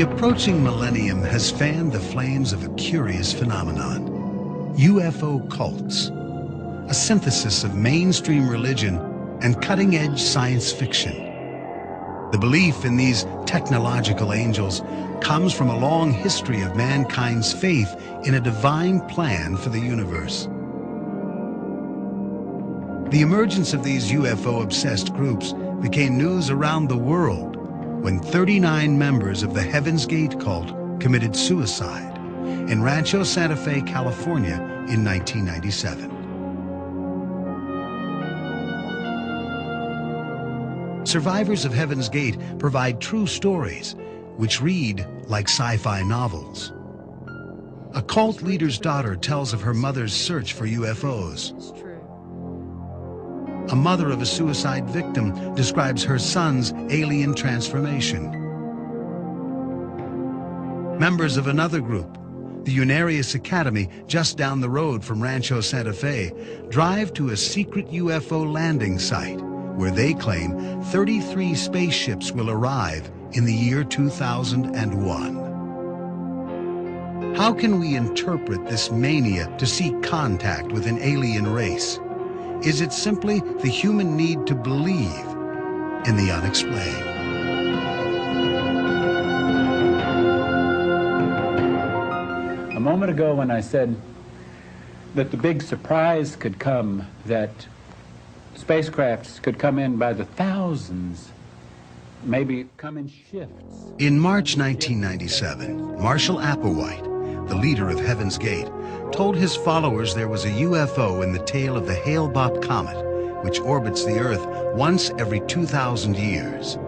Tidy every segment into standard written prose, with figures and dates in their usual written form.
The approaching millennium has fanned the flames of a curious phenomenon: UFO cults, a synthesis of mainstream religion and cutting-edge science fiction. The belief in these technological angels comes from a long history of mankind's faith in a divine plan for the universe. The emergence of these UFO-obsessed groups became news around the world when 39 members of the Heaven's Gate cult committed suicide in Rancho Santa Fe, California in 1997. Survivors of Heaven's Gate provide true stories which read like sci-fi novels. A cult leader's daughter tells of her mother's search for UFOs. A mother of a suicide victim describes her son's alien transformation. Members of another group, the Unarius Academy just down the road from Rancho Santa Fe, drive to a secret UFO landing site where they claim 33 spaceships will arrive in the year 2001. How can we interpret this mania to seek contact with an alien race? Is it simply the human need to believe in the unexplained? A moment ago when I said that the big surprise could come, that spacecrafts could come in by the thousands, maybe come in shifts. In March 1997, Marshall Applewhite, the leader of Heaven's Gate, told his followers there was a UFO in the tail of the Hale-Bopp comet, which orbits the Earth once every 2,000 years.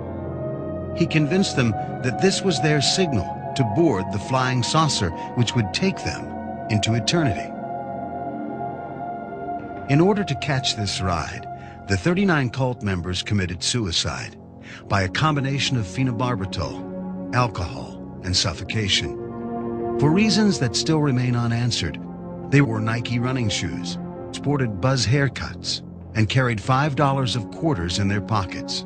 He convinced them that this was their signal to board the flying saucer which would take them into eternity. In order to catch this ride, the 39 cult members committed suicide by a combination of phenobarbital, alcohol, and suffocation. For reasons that still remain unanswered, they wore Nike running shoes, sported buzz haircuts, and carried $5 of quarters in their pockets.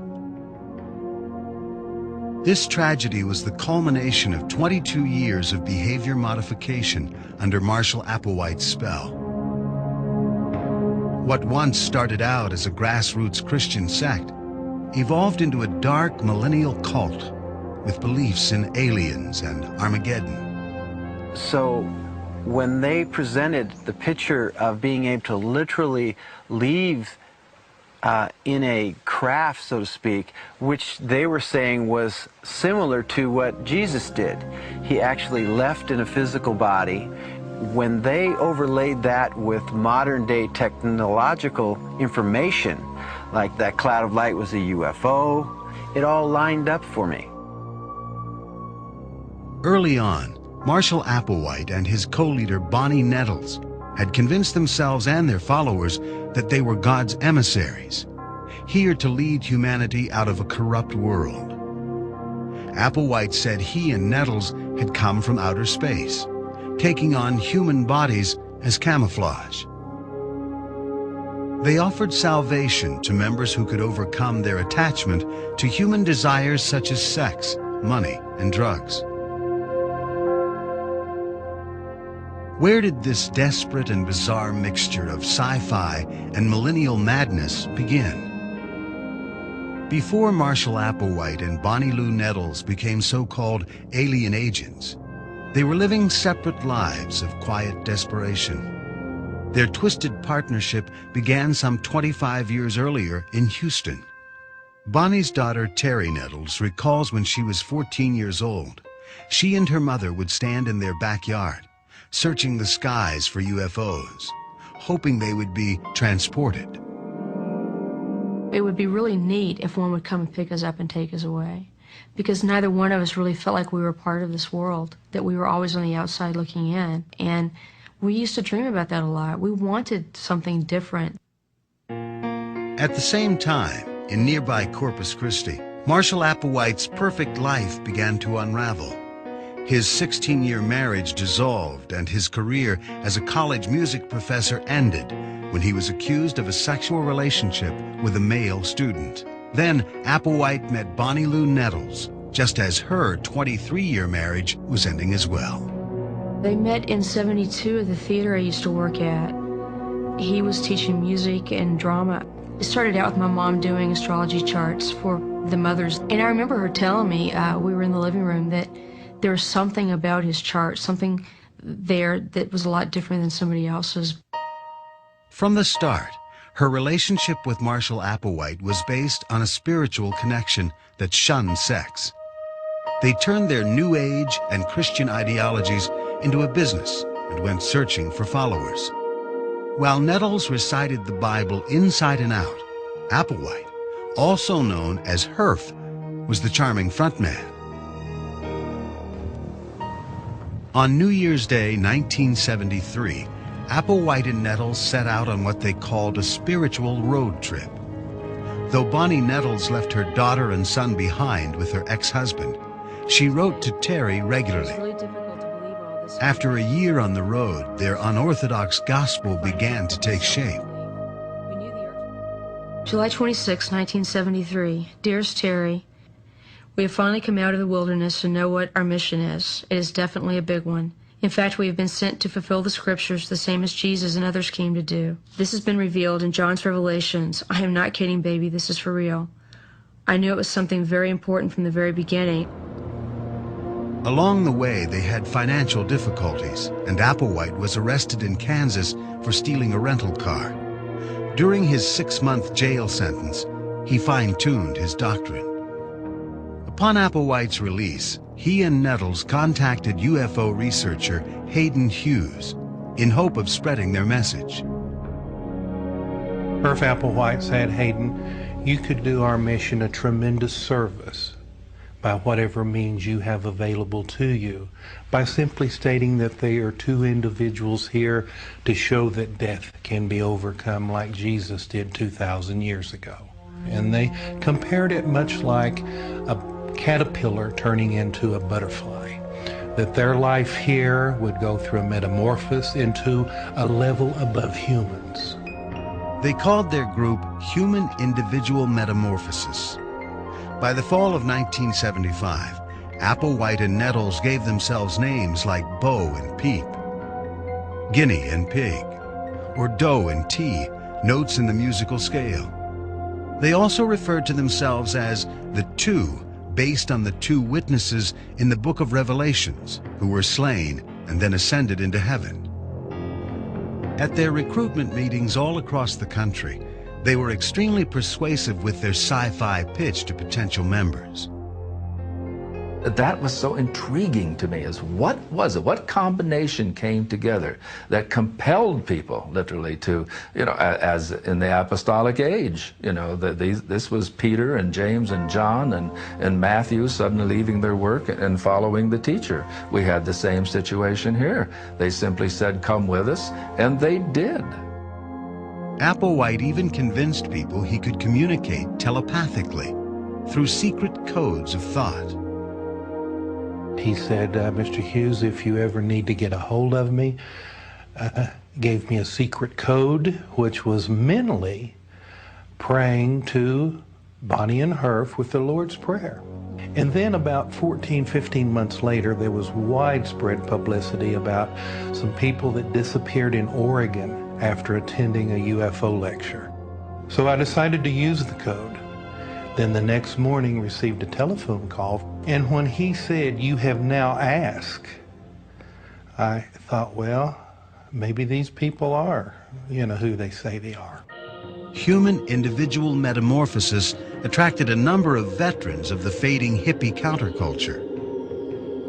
This tragedy was the culmination of 22 years of behavior modification under Marshall Applewhite's spell. What once started out as a grassroots Christian sect evolved into a dark millennial cult with beliefs in aliens and Armageddon. So when they presented the picture of being able to literally leave in a craft, so to speak, which they were saying was similar to what Jesus did. He actually left in a physical body. When they overlaid that with modern-day technological information, like that cloud of light was a UFO, it all lined up for me. Early on, Marshall Applewhite and his co-leader Bonnie Nettles had convinced themselves and their followers that they were God's emissaries, here to lead humanity out of a corrupt world. Applewhite said he and Nettles had come from outer space, taking on human bodies as camouflage. They offered salvation to members who could overcome their attachment to human desires such as sex, money, and drugs. Where did this desperate and bizarre mixture of sci-fi and millennial madness begin? Before Marshall Applewhite and Bonnie Lou Nettles became so-called alien agents, they were living separate lives of quiet desperation. Their twisted partnership began some 25 years earlier in Houston. Bonnie's daughter, Terry Nettles, recalls when she was 14 years old, she and her mother would stand in their backyard, searching the skies for UFOs, hoping they would be transported. It would be really neat if one would come and pick us up and take us away, because neither one of us really felt like we were part of this world, that we were always on the outside looking in. And we used to dream about that a lot. We wanted something different. At the same time, in nearby Corpus Christi, Marshall Applewhite's perfect life began to unravel. His 16-year marriage dissolved and his career as a college music professor ended when he was accused of a sexual relationship with a male student. Then Applewhite met Bonnie Lou Nettles just as her 23-year marriage was ending as well. They met in '72 at the theater I used to work at. He was teaching music and drama. It started out with my mom doing astrology charts for the mothers. And I remember her telling me, we were in the living room, that there was something about his chart, something there that was a lot different than somebody else's. From the start, her relationship with Marshall Applewhite was based on a spiritual connection that shunned sex. They turned their New Age and Christian ideologies into a business and went searching for followers. While Nettles recited the Bible inside and out, Applewhite, also known as Herf, was the charming frontman. On New Year's Day, 1973, Applewhite and Nettles set out on what they called a spiritual road trip. Though Bonnie Nettles left her daughter and son behind with her ex-husband, she wrote to Terry regularly. It's really difficult to believe all this. After a year on the road, their unorthodox gospel began to take shape. July 26, 1973. Dearest Terry, we have finally come out of the wilderness and know what our mission is. It is definitely a big one. In fact, we have been sent to fulfill the scriptures the same as Jesus and others came to do. This has been revealed in John's Revelations. I am not kidding, baby. This is for real. I knew it was something very important from the very beginning. Along the way, they had financial difficulties, and Applewhite was arrested in Kansas for stealing a rental car. During his 6-month jail sentence, he fine-tuned his doctrine. Upon Applewhite's release, he and Nettles contacted UFO researcher Hayden Hughes in hope of spreading their message. Herf Applewhite said, Hayden, you could do our mission a tremendous service by whatever means you have available to you, by simply stating that there are two individuals here to show that death can be overcome like Jesus did 2,000 years ago. And they compared it much like a caterpillar turning into a butterfly, that their life here would go through a metamorphosis into a level above humans. They called their group Human Individual Metamorphosis. By the fall of 1975, Applewhite and Nettles gave themselves names like Bo and Peep, Guinea and Pig, or Do and T, notes in the musical scale. They also referred to themselves as the Two, based on the two witnesses in the book of Revelations who were slain and then ascended into heaven. At their recruitment meetings all across the country, they were extremely persuasive with their sci-fi pitch to potential members. That was so intriguing to me, is what was it? What combination came together that compelled people literally to, as in the apostolic age, this was Peter and James and John and Matthew suddenly leaving their work and following the teacher. We had the same situation here. They simply said, come with us, and they did. Applewhite even convinced people he could communicate telepathically through secret codes of thought. He said, Mr. Hughes, if you ever need to get a hold of me, gave me a secret code, which was mentally praying to Bonnie and Herf with the Lord's Prayer. And then about 14, 15 months later, there was widespread publicity about some people that disappeared in Oregon after attending a UFO lecture. So I decided to use the code. Then the next morning received a telephone call, and when he said, you have now asked, I thought, well, maybe these people are, who they say they are. Human Individual Metamorphosis attracted a number of veterans of the fading hippie counterculture.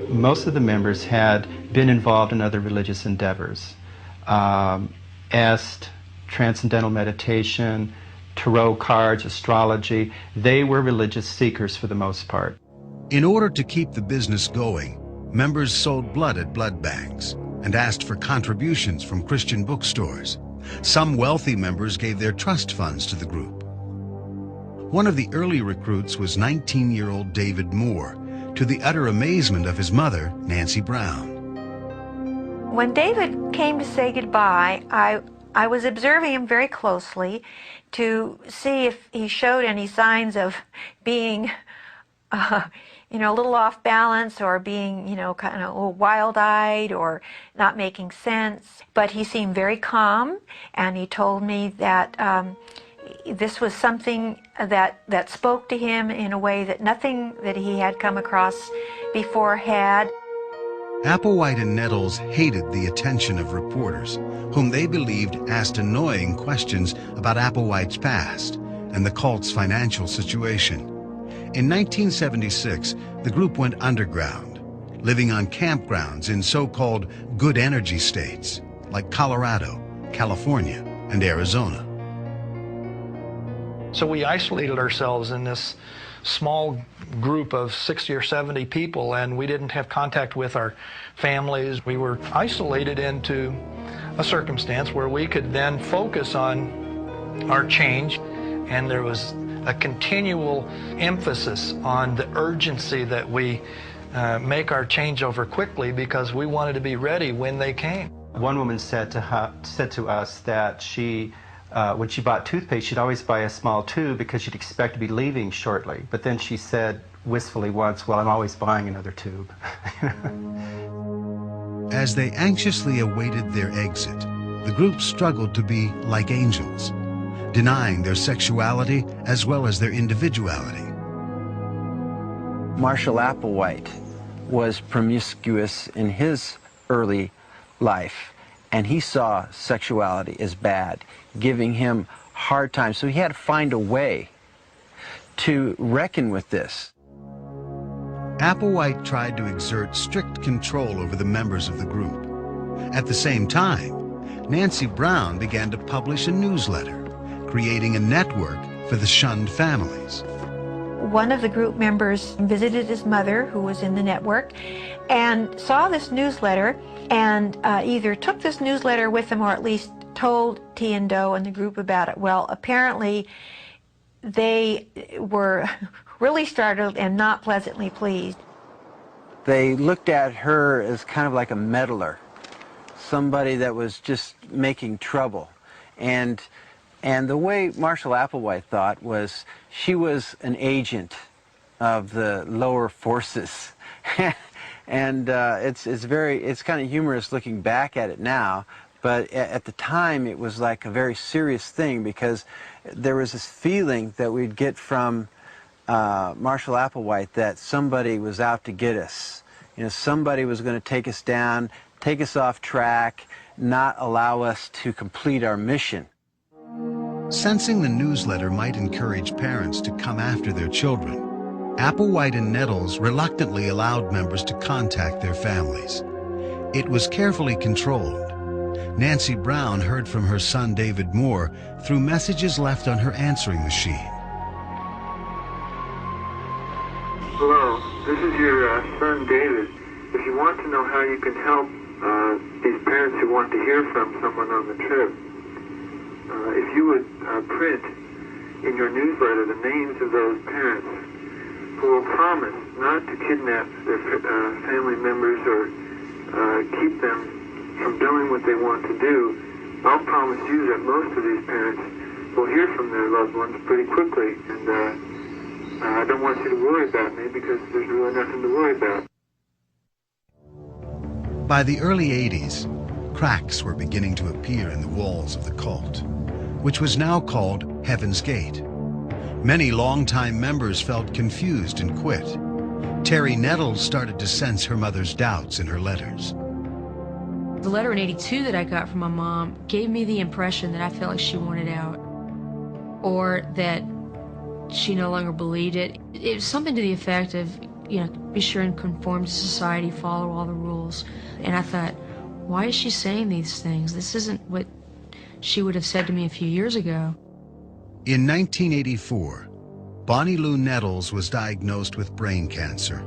Most of the members had been involved in other religious endeavors. Est, transcendental meditation, tarot cards, astrology. They were religious seekers for the most part. In order to keep the business going, members sold blood at blood banks and asked for contributions from Christian bookstores. Some wealthy members gave their trust funds to the group. One of the early recruits was 19-year-old David Moore, to the utter amazement of his mother, Nancy Brown. When David came to say goodbye, I was observing him very closely to see if he showed any signs of being a little off balance, or being, kind of wild-eyed or not making sense. But he seemed very calm, and he told me that this was something that spoke to him in a way that nothing that he had come across before had. Applewhite and Nettles hated the attention of reporters, whom they believed asked annoying questions about Applewhite's past and the cult's financial situation. In 1976, the group went underground, living on campgrounds in so-called good energy states like Colorado, California, and Arizona. So we isolated ourselves in this small group of 60 or 70 people, and we didn't have contact with our families. We were isolated into a circumstance where we could then focus on our change, and there was a continual emphasis on the urgency that we make our changeover quickly, because we wanted to be ready when they came. One woman said to us that she, when she bought toothpaste, she'd always buy a small tube because she'd expect to be leaving shortly. But then she said wistfully once, well, I'm always buying another tube. As they anxiously awaited their exit, the group struggled to be like angels, denying their sexuality as well as their individuality. Marshall Applewhite was promiscuous in his early life, and he saw sexuality as bad, giving him hard time. So he had to find a way to reckon with this. Applewhite tried to exert strict control over the members of the group. At the same time, Nancy Brown began to publish a newsletter, creating a network for the shunned families. One of the group members visited his mother, who was in the network, and saw this newsletter, and either took this newsletter with him or at least told T and Doe and the group about it. Well, apparently they were really startled and not pleasantly pleased. They looked at her as kind of like a meddler, somebody that was just making trouble. And the way Marshall Applewhite thought was she was an agent of the lower forces. And it's kind of humorous looking back at it now, but at the time it was like a very serious thing, because there was this feeling that we'd get from Marshall Applewhite that somebody was out to get us. Somebody was going to take us down, take us off track, not allow us to complete our mission. Sensing the newsletter might encourage parents to come after their children, Applewhite and Nettles reluctantly allowed members to contact their families. It was carefully controlled. Nancy Brown heard from her son David Moore through messages left on her answering machine. Hello, this is your son David. If you want to know how you can help these parents who want to hear from someone on the trip, if you would print in your newsletter the names of those parents who will promise not to kidnap their family members or keep them from doing what they want to do, I'll promise you that most of these parents will hear from their loved ones pretty quickly. And I don't want you to worry about me, because there's really nothing to worry about. By the early 80s, cracks were beginning to appear in the walls of the cult, which was now called Heaven's Gate. Many longtime members felt confused and quit. Terry Nettles started to sense her mother's doubts in her letters. The letter in '82 that I got from my mom gave me the impression that I felt like she wanted out, or that she no longer believed it. It was something to the effect of, be sure and conform to society, follow all the rules. And I thought, why is she saying these things? This isn't what she would have said to me a few years ago. In 1984, Bonnie Lou Nettles was diagnosed with brain cancer.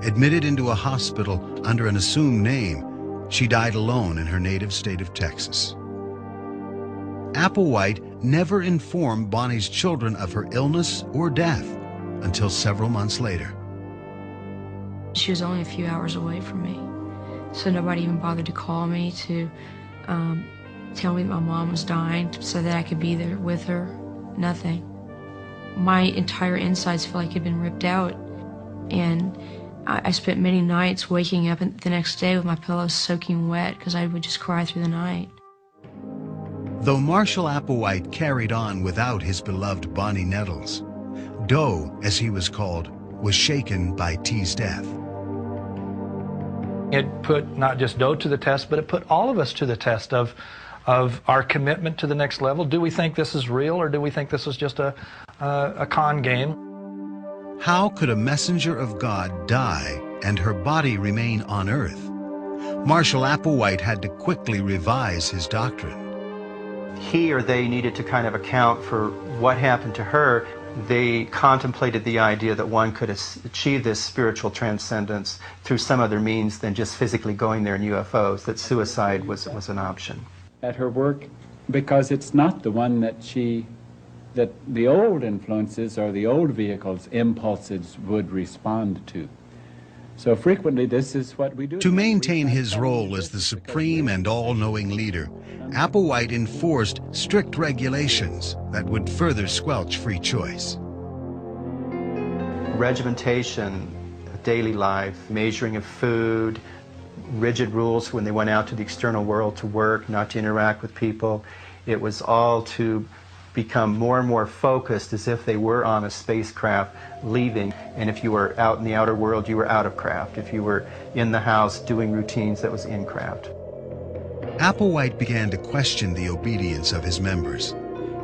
Admitted into a hospital under an assumed name, she died alone in her native state of Texas. Applewhite never informed Bonnie's children of her illness or death until several months later. She was only a few hours away from me, so nobody even bothered to call me to tell me that my mom was dying so that I could be there with her. Nothing. My entire insides felt like it had been ripped out. And I spent many nights waking up the next day with my pillows soaking wet because I would just cry through the night. Though Marshall Applewhite carried on without his beloved Bonnie Nettles, Doe, as he was called, was shaken by T's death. It put not just Doe to the test, but it put all of us to the test of our commitment to the next level. Do we think this is real, or do we think this is just a con game? How could a messenger of God die and her body remain on Earth? Marshall Applewhite had to quickly revise his doctrine. He or they needed to kind of account for what happened to her. They contemplated the idea that one could achieve this spiritual transcendence through some other means than just physically going there in UFOs, that suicide was an option. At her work, because it's not the one that the old influences or the old vehicles, impulses would respond to. So frequently this is what we do. To maintain his role as the supreme and all-knowing leader, Applewhite enforced strict regulations that would further squelch free choice. Regimentation, daily life, measuring of food, rigid rules when they went out to the external world to work, not to interact with people. It was all to become more and more focused as if they were on a spacecraft leaving, and if you were out in the outer world, you were out of craft. If you were in the house doing routines, that was in craft. Applewhite began to question the obedience of his members.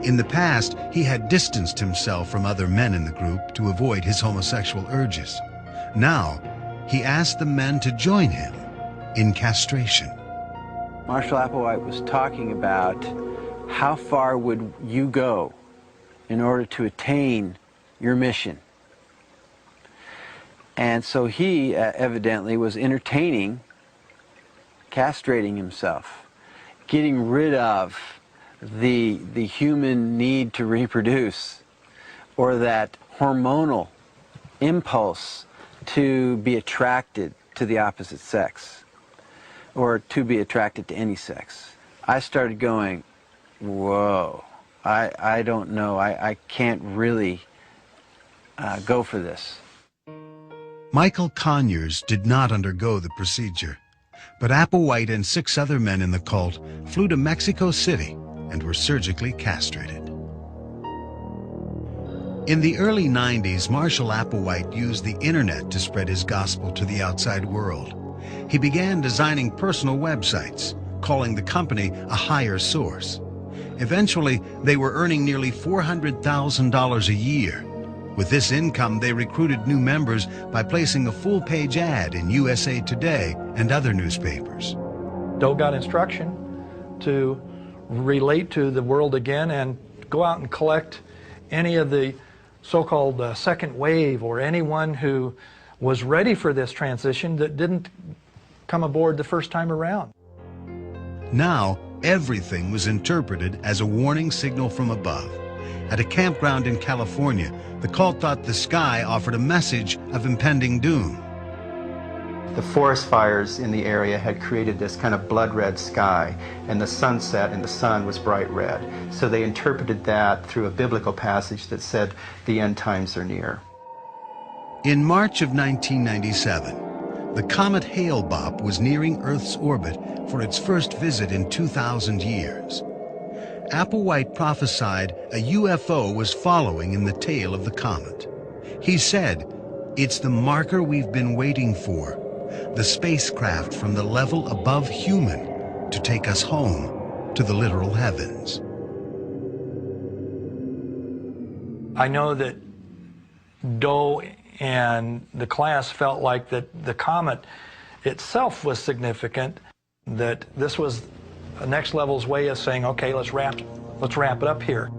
In the past, he had distanced himself from other men in the group to avoid his homosexual urges. Now, he asked the men to join him in castration. Marshall Applewhite was talking about how far would you go in order to attain your mission. And so he evidently was entertaining castrating himself, getting rid of the human need to reproduce, or that hormonal impulse to be attracted to the opposite sex, or to be attracted to any sex. I started going, whoa, I don't know, I can't really go for this. Michael Conyers did not undergo the procedure, but Applewhite and 6 other men in the cult flew to Mexico City and were surgically castrated. In the early 90s, Marshall Applewhite used the internet to spread his gospel to the outside world. He began designing personal websites, calling the company a higher source. Eventually, they were earning nearly $400,000 a year. With this income, they recruited new members by placing a full-page ad in USA Today and other newspapers. Doe got instruction to relate to the world again and go out and collect any of the so-called second wave, or anyone who was ready for this transition that didn't come aboard the first time around. Now, everything was interpreted as a warning signal from above. At a campground in California, the cult thought the sky offered a message of impending doom. The forest fires in the area had created this kind of blood red sky, and the sunset and the sun was bright red. So they interpreted that through a biblical passage that said the end times are near. In March of 1997, the comet Hale-Bopp was nearing Earth's orbit for its first visit in 2,000 years. Applewhite prophesied a UFO was following in the tail of the comet. He said, "It's the marker we've been waiting for, the spacecraft from the level above human to take us home to the literal heavens." I know that Doe and the class felt like that the comet itself was significant, that this was a next level's way of saying, okay, let's wrap it up here.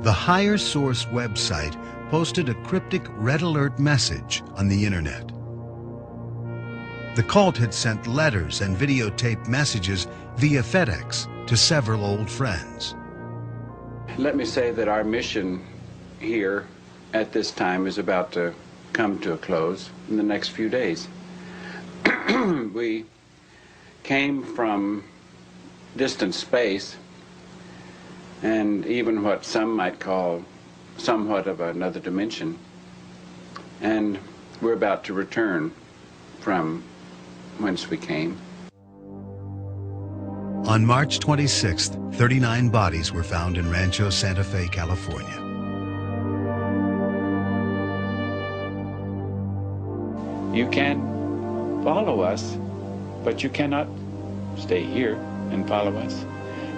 The Higher Source website posted a cryptic red alert message on the internet. The cult had sent letters and videotaped messages via FedEx to several old friends. Let me say that our mission here at this time is about to come to a close in the next few days. We came from distant space, and even what some might call somewhat of another dimension. And we're about to return from whence we came. On March 26th, 39 bodies were found in Rancho Santa Fe, California. You can follow us, but you cannot stay here and follow us.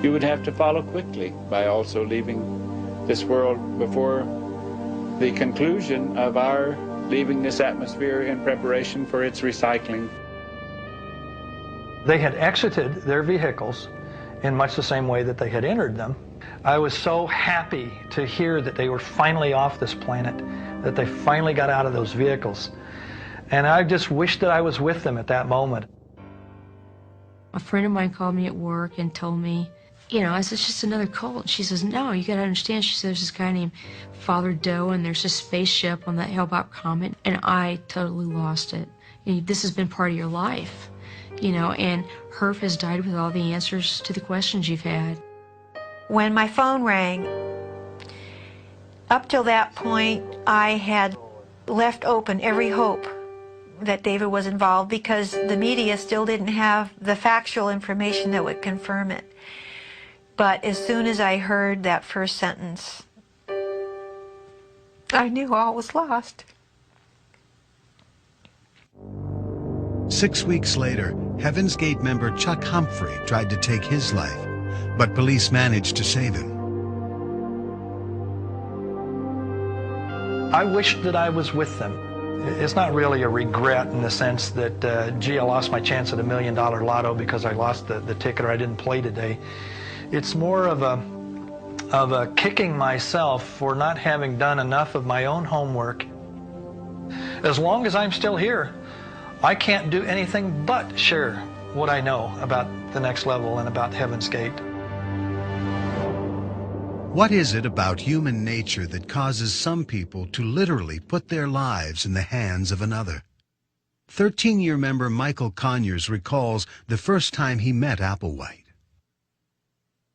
You would have to follow quickly by also leaving this world before the conclusion of our leaving this atmosphere in preparation for its recycling. They had exited their vehicles in much the same way that they had entered them. I was so happy to hear that they were finally off this planet, that they finally got out of those vehicles. And I just wished that I was with them at that moment. A friend of mine called me at work and told me, you know, I said, it's just another cult. And she says, no, you got to understand. She says, there's this guy named Father Doe, and there's a spaceship on that Hale-Bopp comet. And I totally lost it. This has been part of your life, you know, and Herf has died with all the answers to the questions you've had. When my phone rang, up till that point, I had left open every hope that David was involved because the media still didn't have the factual information that would confirm it. But as soon as I heard that first sentence, I knew all was lost. 6 weeks later, Heaven's Gate member Chuck Humphrey tried to take his life, but police managed to save him. I wished that I was with them. It's not really a regret in the sense that, gee, I lost my chance at $1 million lotto because I lost the ticket or I didn't play today. It's more of a kicking myself for not having done enough of my own homework. As long as I'm still here, I can't do anything but share what I know about the next level and about Heaven's Gate. What is it about human nature that causes some people to literally put their lives in the hands of another? 13-year member Michael Conyers recalls the first time he met Applewhite.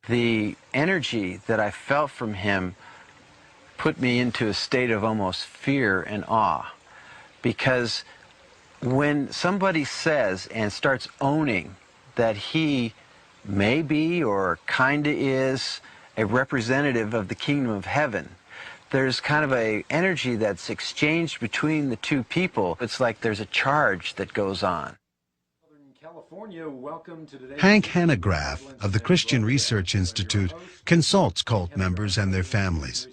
The energy that I felt from him put me into a state of almost fear and awe, because when somebody says and starts owning that he may be or kinda is a representative of the kingdom of heaven, there's kind of a energy that's exchanged between the two people. It's like there's a charge that goes on. Hank Hanegraaff of the Christian Research Institute consults cult members and their families.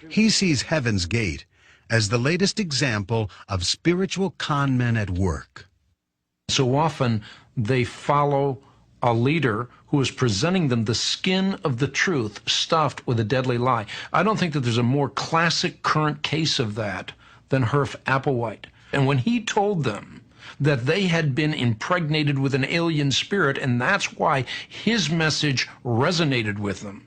He sees Heaven's Gate as the latest example of spiritual con men at work. So often they follow a leader who is presenting them the skin of the truth stuffed with a deadly lie. I don't think that there's a more classic current case of that than Herf Applewhite. And when he told them that they had been impregnated with an alien spirit, and that's why his message resonated with them,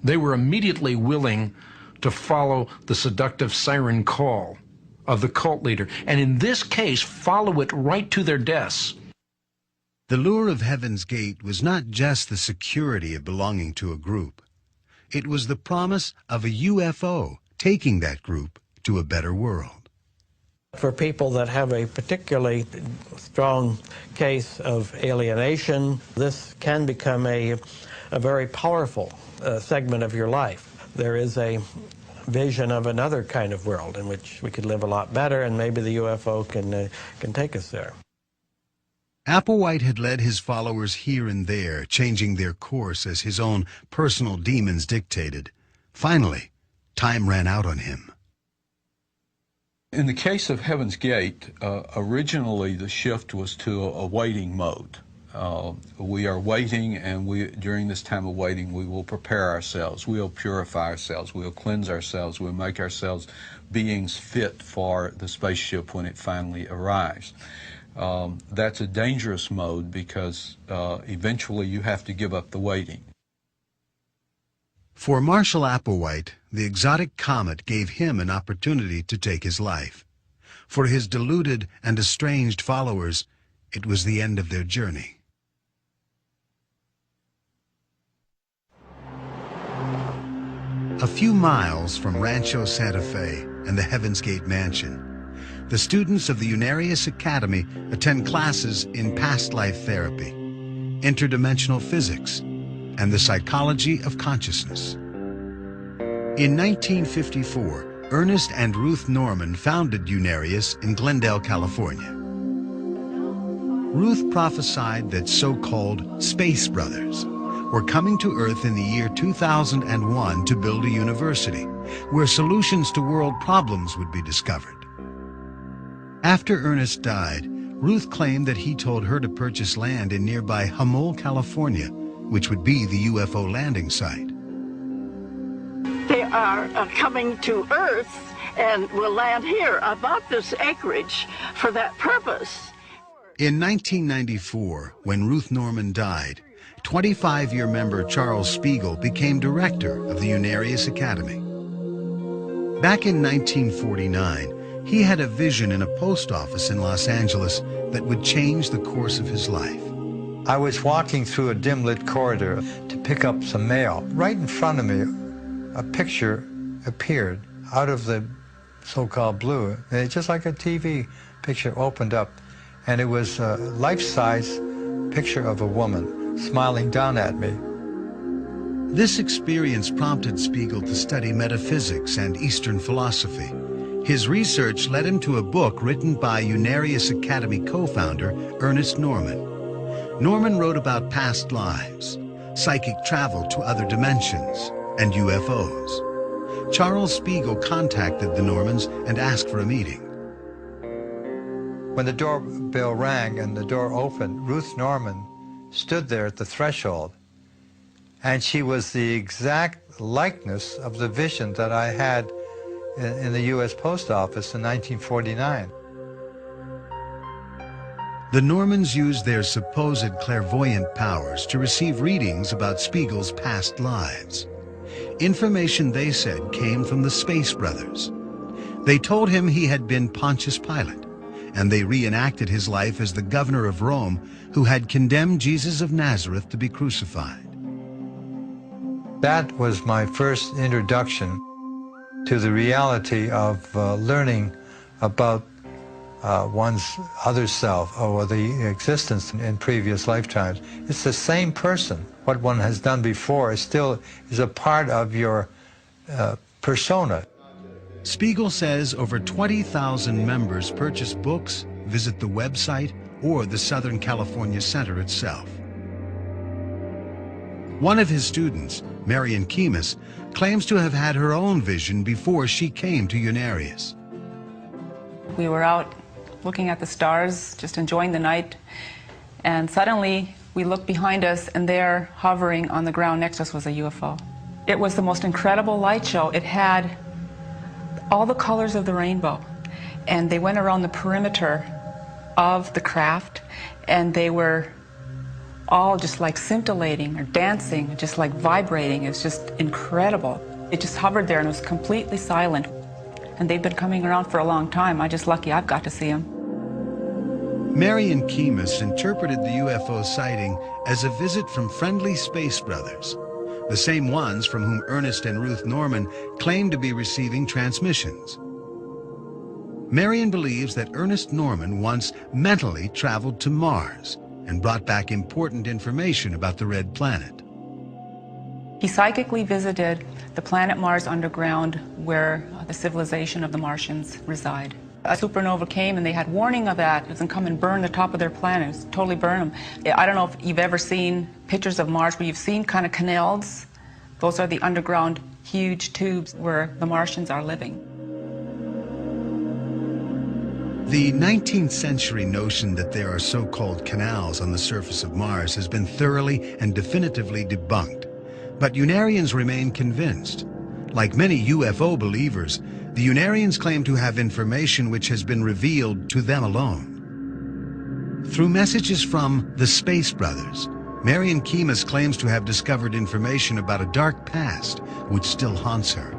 they were immediately willing to follow the seductive siren call of the cult leader, and in this case, follow it right to their deaths. The lure of Heaven's Gate was not just the security of belonging to a group. It was the promise of a UFO taking that group to a better world. For people that have a particularly strong case of alienation, this can become a very powerful segment of your life. There is a vision of another kind of world in which we could live a lot better, and maybe the UFO can take us there. Applewhite had led his followers here and there, changing their course as his own personal demons dictated. Finally, time ran out on him. In the case of Heaven's Gate, originally the shift was to a waiting mode. We are waiting, and during this time of waiting, we will prepare ourselves. We'll purify ourselves. We'll cleanse ourselves. We'll make ourselves beings fit for the spaceship when it finally arrives. That's a dangerous mode because eventually you have to give up the waiting. For Marshall Applewhite, the exotic comet gave him an opportunity to take his life. For his deluded and estranged followers, it was the end of their journey. A few miles from Rancho Santa Fe and the Heaven's Gate mansion, the students of the Unarius Academy attend classes in past life therapy, interdimensional physics, and the psychology of consciousness. In 1954, Ernest and Ruth Norman founded Unarius in Glendale, California. Ruth prophesied that so-called Space Brothers were coming to Earth in the year 2001 to build a university where solutions to world problems would be discovered. After Ernest died, Ruth claimed that he told her to purchase land in nearby Humboldt, California, which would be the UFO landing site. They are coming to Earth and will land here. I bought this acreage for that purpose. In 1994, when Ruth Norman died, 25-year member Charles Spiegel became director of the Unarius Academy. Back in 1949, he had a vision in a post office in Los Angeles that would change the course of his life. I was walking through a dim-lit corridor to pick up some mail. Right in front of me, a picture appeared out of the so-called blue. Just like a TV picture opened up, and it was a life-size picture of a woman smiling down at me. This experience prompted Spiegel to study metaphysics and Eastern philosophy. His research led him to a book written by Unarius Academy co-founder Ernest Norman. Norman wrote about past lives, psychic travel to other dimensions, and UFOs. Charles Spiegel contacted the Normans and asked for a meeting. When the doorbell rang and the door opened, Ruth Norman stood there at the threshold, and she was the exact likeness of the vision that I had in the U.S. Post Office in 1949. The Normans used their supposed clairvoyant powers to receive readings about Spiegel's past lives. Information, they said, came from the Space Brothers. They told him he had been Pontius Pilate, and they reenacted his life as the governor of Rome who had condemned Jesus of Nazareth to be crucified. That was my first introduction to the reality of learning about one's other self or the existence in previous lifetimes. It's the same person. What one has done before is still a part of your persona. Spiegel says over 20,000 members purchase books, visit the website, or the Southern California Center itself. One of his students, Marion Kemis, claims to have had her own vision before she came to Unarius. We were out looking at the stars, just enjoying the night, and suddenly we looked behind us, and there, hovering on the ground next to us, was a UFO. It was the most incredible light show. It had all the colors of the rainbow, and they went around the perimeter of the craft, and they were all just like scintillating or dancing, just like vibrating. It was just incredible. It just hovered there and it was completely silent. And they've been coming around for a long time. I'm just lucky I've got to see them. Marion Kemis interpreted the UFO sighting as a visit from friendly Space Brothers, the same ones from whom Ernest and Ruth Norman claimed to be receiving transmissions. Marion believes that Ernest Norman once mentally traveled to Mars and brought back important information about the red planet. He psychically visited the planet Mars underground, where the civilization of the Martians reside. A supernova came and they had warning of that. It was going to come and burn the top of their planet. It was totally burn them. I don't know if you've ever seen pictures of Mars where you've seen kind of canals. Those are the underground huge tubes where the Martians are living. The 19th century notion that there are so-called canals on the surface of Mars has been thoroughly and definitively debunked. But Unarians remain convinced. Like many UFO believers, the Unarians claim to have information which has been revealed to them alone. Through messages from the Space Brothers, Marion Kemis claims to have discovered information about a dark past which still haunts her.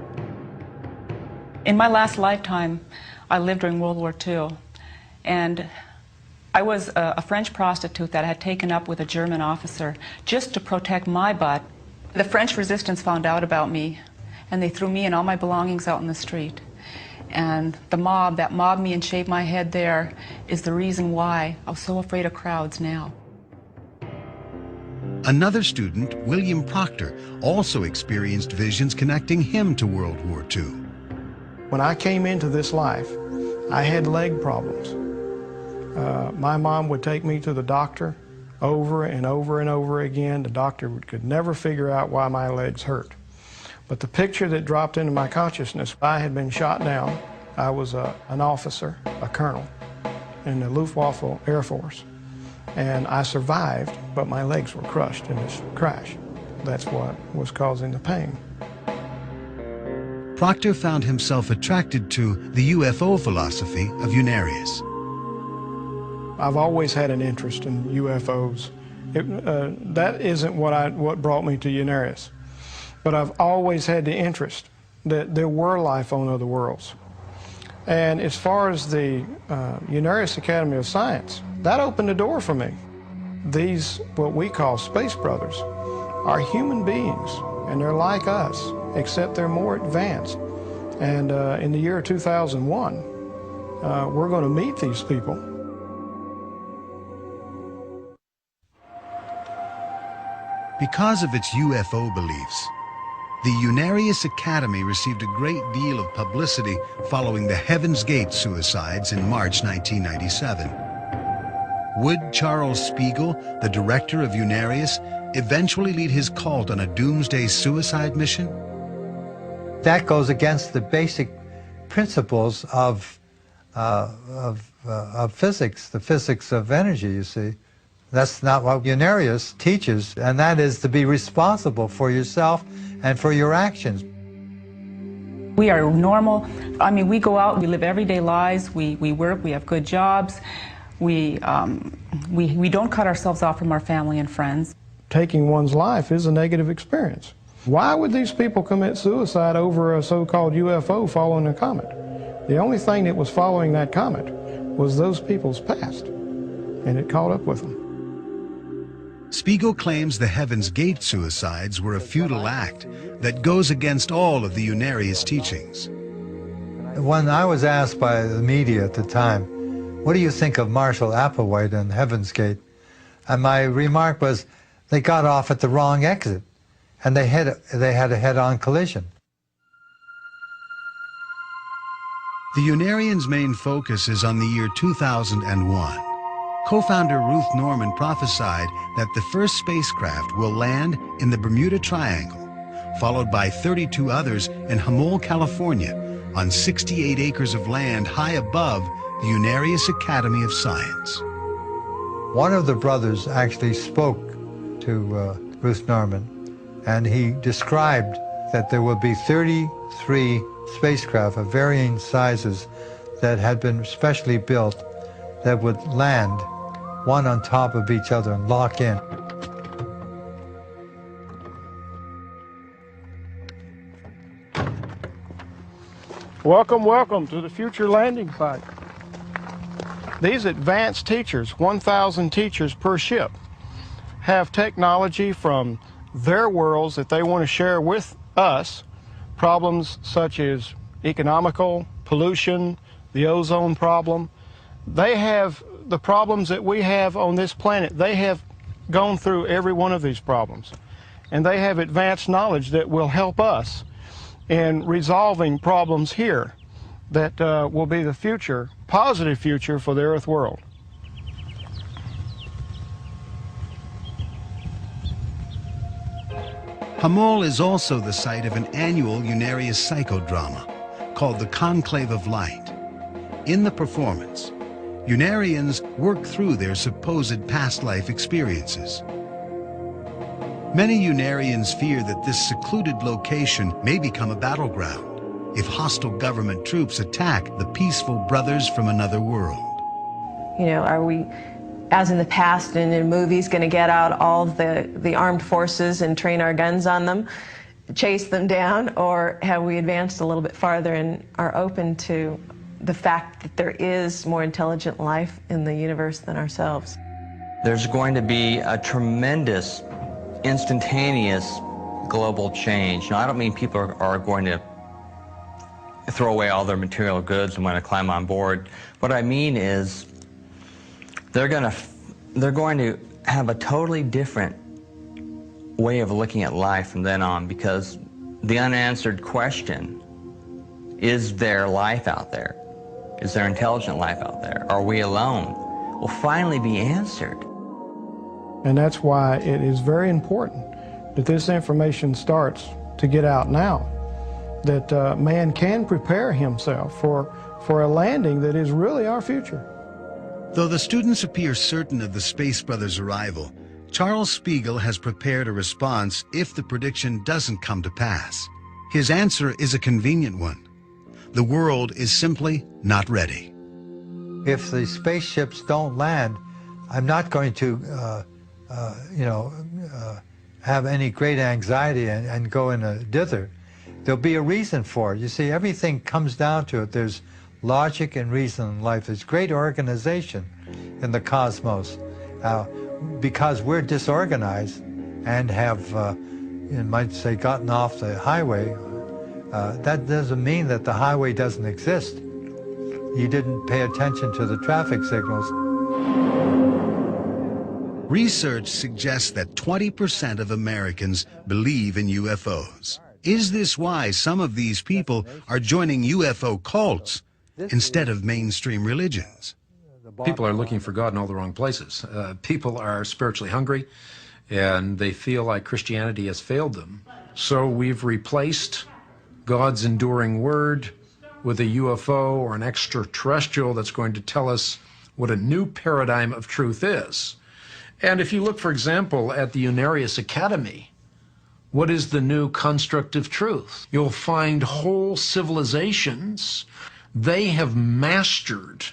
In my last lifetime, I lived during World War II, and I was a French prostitute that had taken up with a German officer just to protect my butt. The French resistance found out about me, and they threw me and all my belongings out in the street. And the mob that mobbed me and shaved my head there is the reason why I was so afraid of crowds now. Another student, William Proctor, also experienced visions connecting him to World War II. When I came into this life, I had leg problems. My mom would take me to the doctor over and over and over again. The doctor could never figure out why my legs hurt. But the picture that dropped into my consciousness, I had been shot down. I was an officer, a colonel, in the Luftwaffe Air Force. And I survived, but my legs were crushed in this crash. That's what was causing the pain. Proctor found himself attracted to the UFO philosophy of Unarius. I've always had an interest in UFOs. That isn't what brought me to Unarius. But I've always had the interest that there were life on other worlds. And as far as the Unarius Academy of Science, that opened the door for me. These, what we call space brothers, are human beings, and they're like us, except they're more advanced. And in the year 2001, we're going to meet these people. Because of its UFO beliefs, the Unarius Academy received a great deal of publicity following the Heaven's Gate suicides in March 1997. Would Charles Spiegel, the director of Unarius, eventually lead his cult on a doomsday suicide mission? That goes against the basic principles of physics, the physics of energy, you see. That's not what Unarius teaches, and that is to be responsible for yourself and for your actions. We are normal. I mean, we go out, we live everyday lives, we work, we have good jobs. We don't cut ourselves off from our family and friends. Taking one's life is a negative experience. Why would these people commit suicide over a so-called UFO following a comet? The only thing that was following that comet was those people's past, and it caught up with them. Spiegel claims the Heaven's Gate suicides were a futile act that goes against all of the Unarius teachings. When I was asked by the media at the time, what do you think of Marshall Applewhite and Heaven's Gate? And my remark was, they got off at the wrong exit, and they had a head-on collision. The Unarians' main focus is on the year 2001. Co-founder Ruth Norman prophesied that the first spacecraft will land in the Bermuda Triangle, followed by 32 others in Hamol, California, on 68 acres of land high above the Unarius Academy of Science. One of the brothers actually spoke to Ruth Norman, and he described that there would be 33 spacecraft of varying sizes that had been specially built that would land one on top of each other and lock in. Welcome, welcome to the future landing site. These advanced teachers, 1,000 teachers per ship, have technology from their worlds that they want to share with us, problems such as economical, pollution, the ozone problem. They have the problems that we have on this planet. They have gone through every one of these problems, and they have advanced knowledge that will help us in resolving problems here that will be the future, positive future for the Earth world. Hamol is also the site of an annual Unarius psychodrama called the Conclave of Light. In the performance, Unarians work through their supposed past life experiences. Many Unarians fear that this secluded location may become a battleground if hostile government troops attack the peaceful brothers from another world. You know, are we, as in the past and in movies, going to get out all the armed forces and train our guns on them, chase them down, or have we advanced a little bit farther and are open to the fact that there is more intelligent life in the universe than ourselves? There's going to be a tremendous, instantaneous global change. Now, I don't mean people are going to throw away all their material goods and want to climb on board. What I mean is they're going to have a totally different way of looking at life from then on, because the unanswered question, is there life out there? Is there intelligent life out there? Are we alone? Will finally be answered. And that's why it is very important that this information starts to get out now, that man can prepare himself for a landing that is really our future. Though the students appear certain of the Space Brothers' arrival, Charles Spiegel has prepared a response if the prediction doesn't come to pass. His answer is a convenient one. The world is simply not ready. If the spaceships don't land, I'm not going to, have any great anxiety and go in a dither. There'll be a reason for it. You see, everything comes down to it. There's logic and reason in life. There's great organization in the cosmos. Because we're disorganized and have, you might say, gotten off the highway, that doesn't mean that the highway doesn't exist. You didn't pay attention to the traffic signals. Research suggests that 20% of Americans believe in UFOs. Is this why some of these people are joining UFO cults instead of mainstream religions? People are looking for God in all the wrong places. People are spiritually hungry, and they feel like Christianity has failed them. So we've replaced God's enduring word with a UFO or an extraterrestrial that's going to tell us what a new paradigm of truth is. And if you look, for example, at the Unarius Academy, what is the new construct of truth? You'll find whole civilizations, they have mastered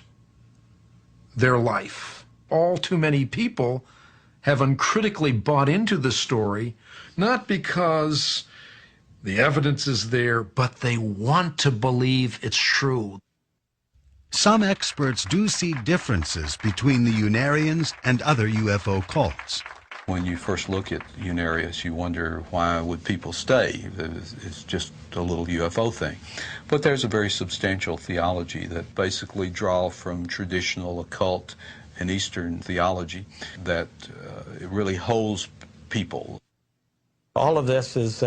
their life. All too many people have uncritically bought into the story, not because the evidence is there, but they want to believe it's true. Some experts do see differences between the Unarians and other UFO cults. When you first look at Unarius, you wonder, why would people stay? It's just a little UFO thing. But there's a very substantial theology that basically draw from traditional occult and Eastern theology that it really holds people. All of this is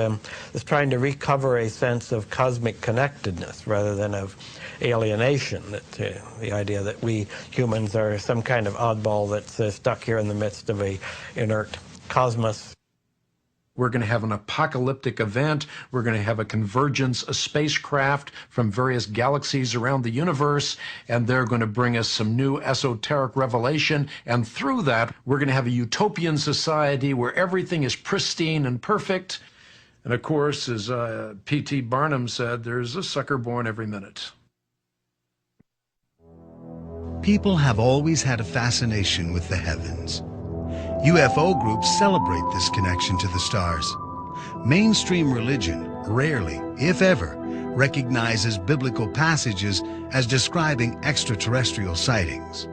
trying to recover a sense of cosmic connectedness rather than of alienation, that the idea that we humans are some kind of oddball that's stuck here in the midst of a inert cosmos. We're going to have an apocalyptic event. We're going to have a convergence of spacecraft from various galaxies around the universe, and they're going to bring us some new esoteric revelation. And through that, we're going to have a utopian society where everything is pristine and perfect. And of course, as P.T. Barnum said, there's a sucker born every minute. People have always had a fascination with the heavens. UFO groups celebrate this connection to the stars. Mainstream religion rarely, if ever, recognizes biblical passages as describing extraterrestrial sightings.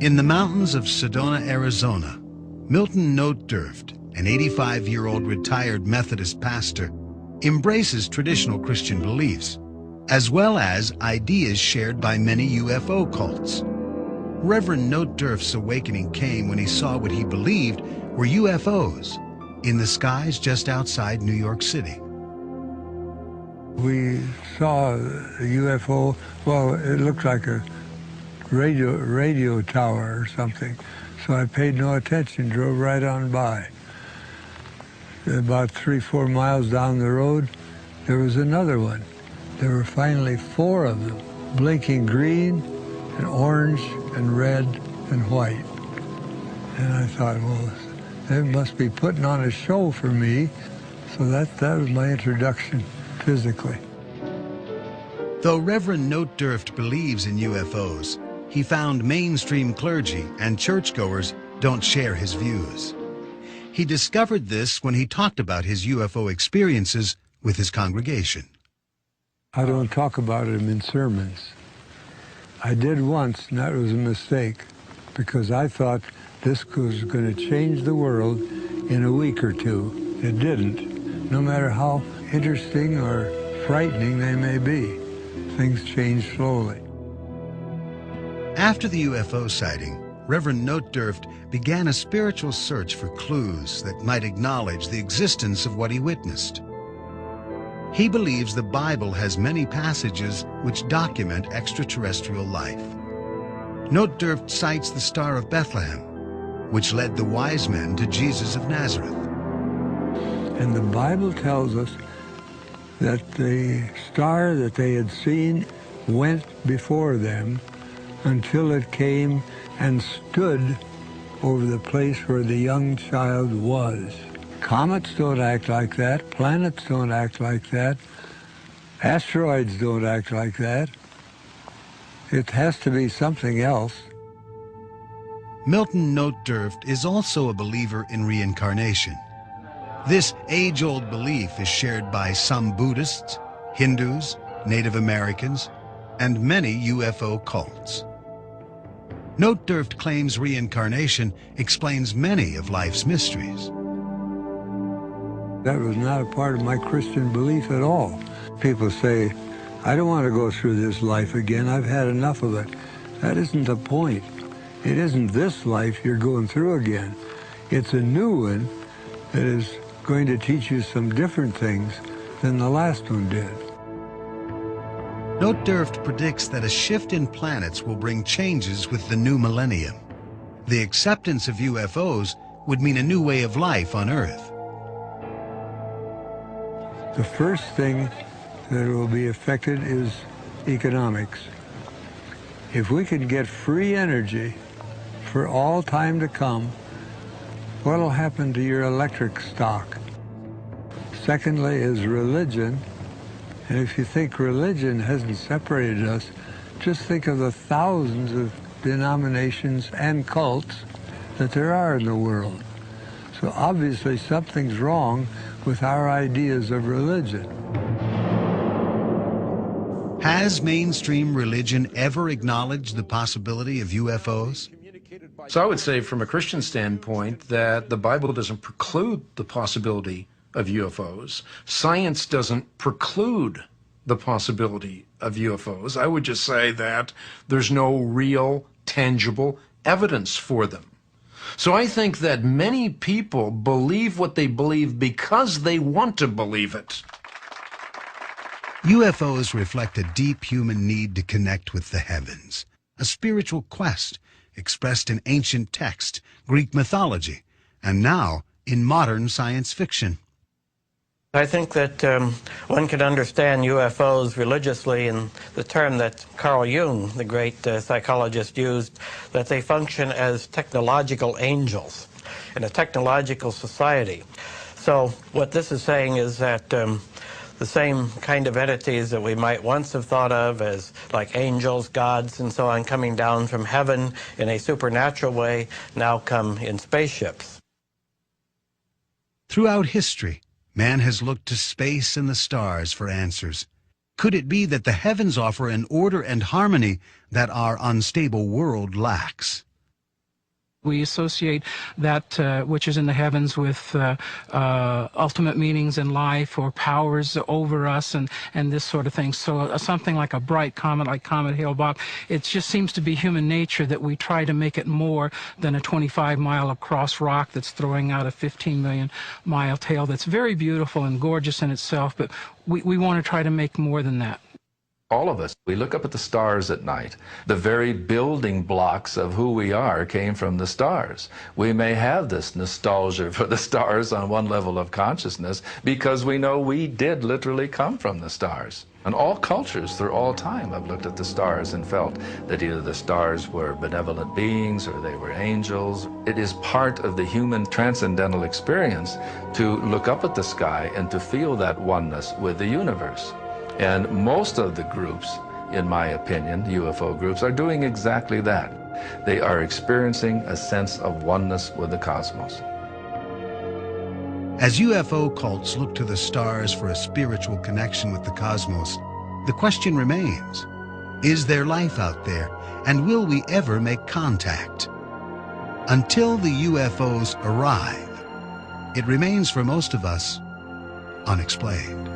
In the mountains of Sedona, Arizona, Milton Notdurft, an 85-year-old retired Methodist pastor, embraces traditional Christian beliefs, as well as ideas shared by many UFO cults. Reverend Notdurft's awakening came when he saw what he believed were UFOs in the skies just outside New York City. We saw a UFO, well, it looked like a radio tower or something, so I paid no attention, drove right on by. About 3-4 miles down the road, there was another one. There were finally 4 of them, blinking green and orange and red and white. And I thought, well, they must be putting on a show for me. So that was my introduction physically. Though Reverend Notdurft believes in UFOs, he found mainstream clergy and churchgoers don't share his views. He discovered this when he talked about his UFO experiences with his congregation. I don't talk about them in sermons. I did once, and that was a mistake, because I thought this was going to change the world in a week or two. It didn't. No matter how interesting or frightening they may be, things change slowly. After the UFO sighting, Reverend Notdurft began a spiritual search for clues that might acknowledge the existence of what he witnessed. He believes the Bible has many passages which document extraterrestrial life. Notdurft cites the Star of Bethlehem, which led the wise men to Jesus of Nazareth. And the Bible tells us that the star that they had seen went before them until it came and stood over the place where the young child was. Comets don't act like that. Planets don't act like that. Asteroids don't act like that. It has to be something else. Milton Notdurft is also a believer in reincarnation. This age-old belief is shared by some Buddhists, Hindus, Native Americans, and many UFO cults. Notdurft claims reincarnation explains many of life's mysteries. That was not a part of my Christian belief at all. People say, I don't want to go through this life again. I've had enough of it. That isn't the point. It isn't this life you're going through again. It's a new one that is going to teach you some different things than the last one did. Notdurft predicts that a shift in planets will bring changes with the new millennium. The acceptance of UFOs would mean a new way of life on Earth. The first thing that will be affected is economics. If we can get free energy for all time to come, what will happen to your electric stock? Secondly is religion. And if you think religion hasn't separated us, just think of the thousands of denominations and cults that there are in the world. So obviously something's wrong with our ideas of religion. Has mainstream religion ever acknowledged the possibility of UFOs? So I would say from a Christian standpoint that the Bible doesn't preclude the possibility of UFOs. Science doesn't preclude the possibility of UFOs. I would just say that there's no real, tangible evidence for them. So I think that many people believe what they believe because they want to believe it. UFOs reflect a deep human need to connect with the heavens, a spiritual quest expressed in ancient text, Greek mythology, and now in modern science fiction. I think that one can understand UFOs religiously in the term that Carl Jung, the great psychologist, used, that they function as technological angels in a technological society. So what this is saying is that the same kind of entities that we might once have thought of as like angels, gods, and so on, coming down from heaven in a supernatural way, now come in spaceships. Throughout history, man has looked to space and the stars for answers. Could it be that the heavens offer an order and harmony that our unstable world lacks? We associate that which is in the heavens with ultimate meanings in life or powers over us and this sort of thing. So something like a bright comet, like Comet Hale-Bopp, it just seems to be human nature that we try to make it more than a 25-mile across rock that's throwing out a 15-million-mile tail that's very beautiful and gorgeous in itself, but we want to try to make more than that. All of us, we look up at the stars at night. The very building blocks of who we are came from the stars. We may have this nostalgia for the stars on one level of consciousness because we know we did literally come from the stars. And all cultures through all time have looked at the stars and felt that either the stars were benevolent beings or they were angels. It is part of the human transcendental experience to look up at the sky and to feel that oneness with the universe. And most of the groups, in my opinion, UFO groups, are doing exactly that. They are experiencing a sense of oneness with the cosmos. As UFO cults look to the stars for a spiritual connection with the cosmos, the question remains, is there life out there, and will we ever make contact? Until the UFOs arrive, it remains for most of us unexplained.